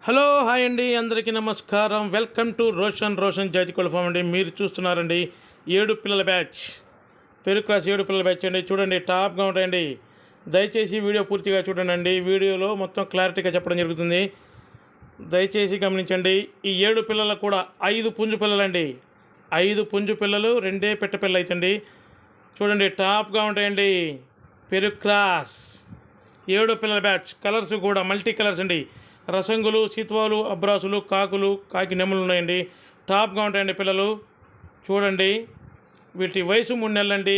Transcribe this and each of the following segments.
Hello hi అండి, అందరికీ నమస్కారం. వెల్కమ్ టు రోషన్ జాతికోళ్ళ ఫామ్ అండి. మీరు చూస్తున్నారండి 7 పిల్లల బ్యాచ్, పెరుగు క్రాస్ 7 పిల్లల బ్యాచ్ అండి. చూడండి, టాప్గా ఉంటాయండి. దయచేసి వీడియో పూర్తిగా చూడండి. వీడియోలో మొత్తం క్లారిటీగా చెప్పడం జరుగుతుంది. దయచేసి గమనించండి. ఈ 7 పిల్లలకు కూడా 5 పుంజు పిల్లలండి. 5 పుంజు పిల్లలు, 2 పెట్ట పిల్లలు అవుతండి. చూడండి, టాప్గా ఉంటాయండి. పెరుగు క్రాస్ 7 పిల్లల బ్యాచ్. కలర్స్ కూడా మల్టీ కలర్స్ అండి. రసంగులు, సీత్వాలు, అబ్రాసులు, కాకులు, కాకి నెమ్మలు ఉన్నాయండి. టాప్గా ఉంటాయండి పిల్లలు. చూడండి, వీటి వయసు 3 నెలలండి.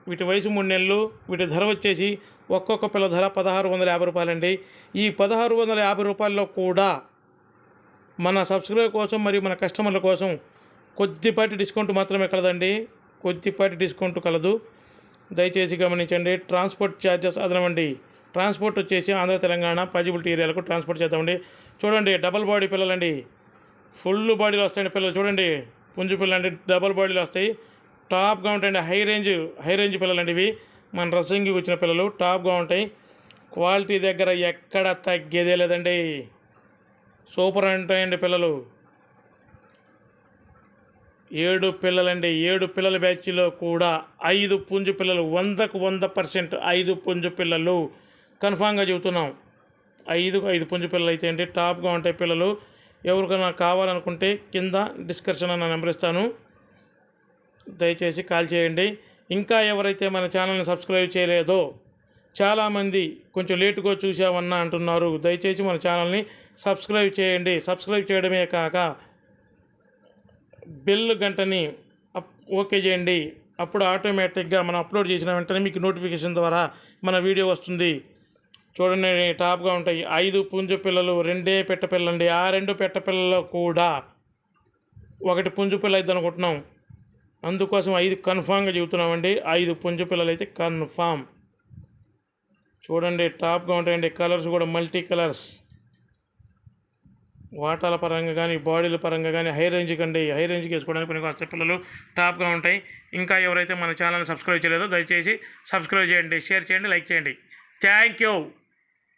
వీటి వయసు 3 నెలలు. వీటి ధర వచ్చేసి ఒక్కొక్క పిల్ల ధర 1650 రూపాయలండి. ఈ 1650 రూపాయల్లో కూడా మన సబ్స్క్రైబర్ కోసం మరియు మన కస్టమర్ల కోసం కొద్దిపాటి డిస్కౌంట్ మాత్రమే కలదండి. కొద్దిపాటి డిస్కౌంట్ కలదు. దయచేసి గమనించండి. Transport charges అదనమండి. ట్రాన్స్పోర్ట్ వచ్చేసి ఆంధ్ర తెలంగాణ పాజిబిలిటీ ఏరియాలకు ట్రాన్స్పోర్ట్ చేద్దామండి. చూడండి, డబల్ బాడీ పిల్లలండి. ఫుల్ బాడీలో వస్తాయండి పిల్లలు. చూడండి, పుంజు పిల్లలండి, డబల్ బాడీలో వస్తాయి. టాప్గా ఉంటాయండి. హై రేంజ్ పిల్లలండి ఇవి. మన రసంగికి వచ్చిన పిల్లలు టాప్గా ఉంటాయి. క్వాలిటీ దగ్గర ఎక్కడ తగ్గేదే లేదండి. సూపర్ ఉంటాయండి పిల్లలు. 7 పిల్లలండి. 7 పిల్లల బ్యాచ్లో కూడా 5 పుంజు పిల్లలు. 100కు 100% 5 పుంజు పిల్లలు కన్ఫామ్గా చెబుతున్నాం. 5 పుంజు పిల్లలు అయితే అండి. టాప్గా ఉంటాయి పిల్లలు. ఎవరికైనా కావాలనుకుంటే కింద డిస్క్రిప్షన్ అన్న నెంబర్ ఇస్తాను. దయచేసి కాల్ చేయండి. ఇంకా ఎవరైతే మన ఛానల్ని సబ్స్క్రైబ్ చేయలేదో, చాలామంది కొంచెం లేటుగా చూసామన్నా అంటున్నారు. దయచేసి మన ఛానల్ని సబ్స్క్రైబ్ చేయండి. సబ్స్క్రైబ్ చేయడమే కాక బెల్ గంటని ఓకే చేయండి. అప్పుడు ఆటోమేటిక్గా మనం అప్లోడ్ చేసిన వెంటనే మీకు నోటిఫికేషన్ ద్వారా మన వీడియో వస్తుంది. చూడండి, టాప్గా ఉంటాయి. 5 పుంజు పిల్లలు, 2 పెట్ట పిల్లండి. ఆ 2 పెట్ట పిల్లలు కూడా 1 పుంజు పిల్ల అయితే అనుకుంటున్నాం. అందుకోసం 5 కన్ఫామ్గా చెబుతున్నామండి. 5 పుంజు పిల్లలు అయితే కన్ఫామ్. చూడండి, టాప్గా ఉంటాయండి. కలర్స్ కూడా మల్టీ కలర్స్. వాటాల పరంగా కానీ బాడీల పరంగా కానీ హై రేంజ్కి వేసుకోవడానికి పనికి వస్తే పిల్లలు టాప్గా ఉంటాయి. ఇంకా ఎవరైతే మన ఛానల్ని సబ్స్క్రైబ్ చేయలేదో దయచేసి సబ్స్క్రైబ్ చేయండి, షేర్ చేయండి, లైక్ చేయండి. Thank you.